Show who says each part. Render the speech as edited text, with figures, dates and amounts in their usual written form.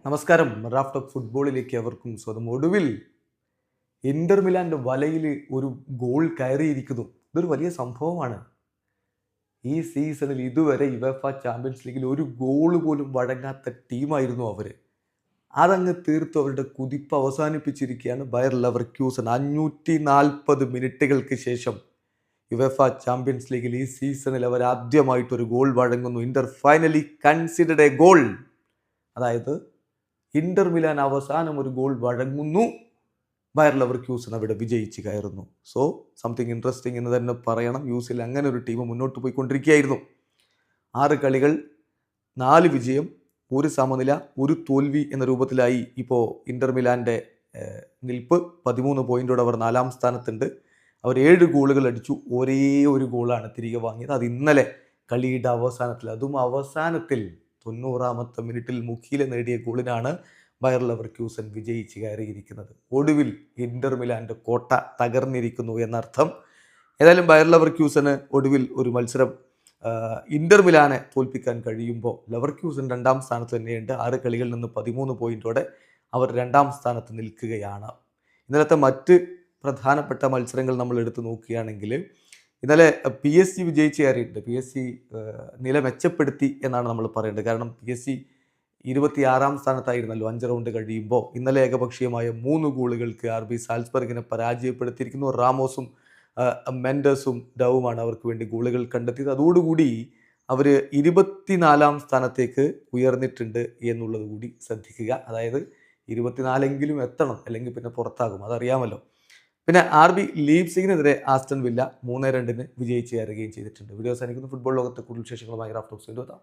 Speaker 1: നമസ്കാരം. Raf talk ഫുട്ബോളിലേക്ക് അവർക്കും സ്വന്തം. ഒടുവിൽ ഇന്റർ മിലാന്റെ വലയിൽ ഒരു ഗോൾ കയറിയിരിക്കുന്നു. ഇതൊരു വലിയ സംഭവമാണ്. ഈ സീസണിൽ ഇതുവരെ യുവേഫ ചാമ്പ്യൻസ് ലീഗിൽ ഒരു ഗോൾ പോലും വഴങ്ങാത്ത ടീമായിരുന്നു അവർ. അതങ്ങ് തീർത്തു അവരുടെ കുതിപ്പ് അവസാനിപ്പിച്ചിരിക്കുകയാണ് ബയർ ലെവർക്യൂസൻ. 540 മിനിറ്റുകൾക്ക് ശേഷം യുവേഫ ചാമ്പ്യൻസ് ലീഗിൽ ഈ സീസണിൽ അവർ ആദ്യമായിട്ടൊരു ഗോൾ വഴങ്ങുന്നു. Inter finally considered a goal. അതായത് ഇന്റർ മിലാൻ അവസാനം ഒരു ഗോൾ വഴങ്ങുന്നു. ബയർ ലെവർക്യൂസൻ അവിടെ വിജയിച്ച് കയറുന്നു. സോ സംതിങ് ഇൻട്രസ്റ്റിംഗ് എന്ന് തന്നെ പറയണം. യൂസിൽ അങ്ങനെ ഒരു ടീം മുന്നോട്ട് പോയിക്കൊണ്ടിരിക്കുകയായിരുന്നു. 6 കളികൾ, 4 വിജയം, 1 സമനില, 1 തോൽവി എന്ന രൂപത്തിലായി ഇപ്പോൾ ഇന്റർ മിലാൻ്റെ നിൽപ്പ്. 13 പോയിന്റോടെ അവർ 4ാം സ്ഥാനത്തുണ്ട്. അവർ 7 ഗോളുകൾ അടിച്ചു. ഒരേ ഒരു ഗോളാണ് തിരികെ വാങ്ങിയത്. അത് ഇന്നലെ കളിയുടെ അവസാനത്തിൽ, അതും അവസാനത്തിൽ 90ാമത്തെ മിനിറ്റിൽ മുഖീല നേടിയ ഗോളിനാണ് ബയർ ലെവർക്യൂസൻ വിജയിച്ച് കയറിയിരിക്കുന്നത്. ഒടുവിൽ ഇന്റർ മിലാന്റെ കോട്ട തകർന്നിരിക്കുന്നു എന്നർത്ഥം. ഏതായാലും ബയർ ലെവർക്യൂസന് ഒടുവിൽ ഒരു മത്സരം ഇന്റർ മിലാനെ തോൽപ്പിക്കാൻ കഴിയുമ്പോൾ ലെവർക്യൂസൻ 2ാം സ്ഥാനത്ത് തന്നെയുണ്ട്. 6 കളികളിൽ നിന്ന് 13 പോയിന്റോടെ അവർ 2ാം സ്ഥാനത്ത് നിൽക്കുകയാണ്. ഇന്നലത്തെ മറ്റ് പ്രധാനപ്പെട്ട മത്സരങ്ങൾ നമ്മൾ എടുത്തു നോക്കുകയാണെങ്കിൽ ഇന്നലെ PSG വിജയിച്ച് കയറിയിട്ടുണ്ട്. PSG നില മെച്ചപ്പെടുത്തി എന്നാണ് നമ്മൾ പറയേണ്ടത്. കാരണം PSG 26ാം സ്ഥാനത്തായിരുന്നല്ലോ 5 റൗണ്ട് കഴിയുമ്പോൾ. ഇന്നലെ ഏകപക്ഷീയമായ 3 ഗോളുകൾക്ക് RB സാൽസ്ബർഗിനെ പരാജയപ്പെടുത്തിയിരിക്കുന്നു. റാമോസും മെൻഡസും ഡവുമാണ് അവർക്ക് വേണ്ടി ഗോളുകൾ കണ്ടെത്തിയത്. അതോടുകൂടി അവർ 24ാം സ്ഥാനത്തേക്ക് ഉയർന്നിട്ടുണ്ട് എന്നുള്ളത് കൂടി ശ്രദ്ധിക്കുക. അതായത് 24എങ്കിലും എത്തണം, അല്ലെങ്കിൽ പിന്നെ പുറത്താകും, അതറിയാമല്ലോ. പിന്നെ RB ലീപ്സിഗിനെതിരെ ആസ്റ്റൺ വില്ല 3-2 വിജയിച്ച് കയറുകയും ചെയ്തിട്ടുണ്ട്. വീഡിയോ അവസാനിക്കുന്നു. ഫുട്ബോൾ ലോകത്തെ കൂടുതൽ വിശേഷങ്ങളുമായി റാഫ് ടോക്സ് എത്താം.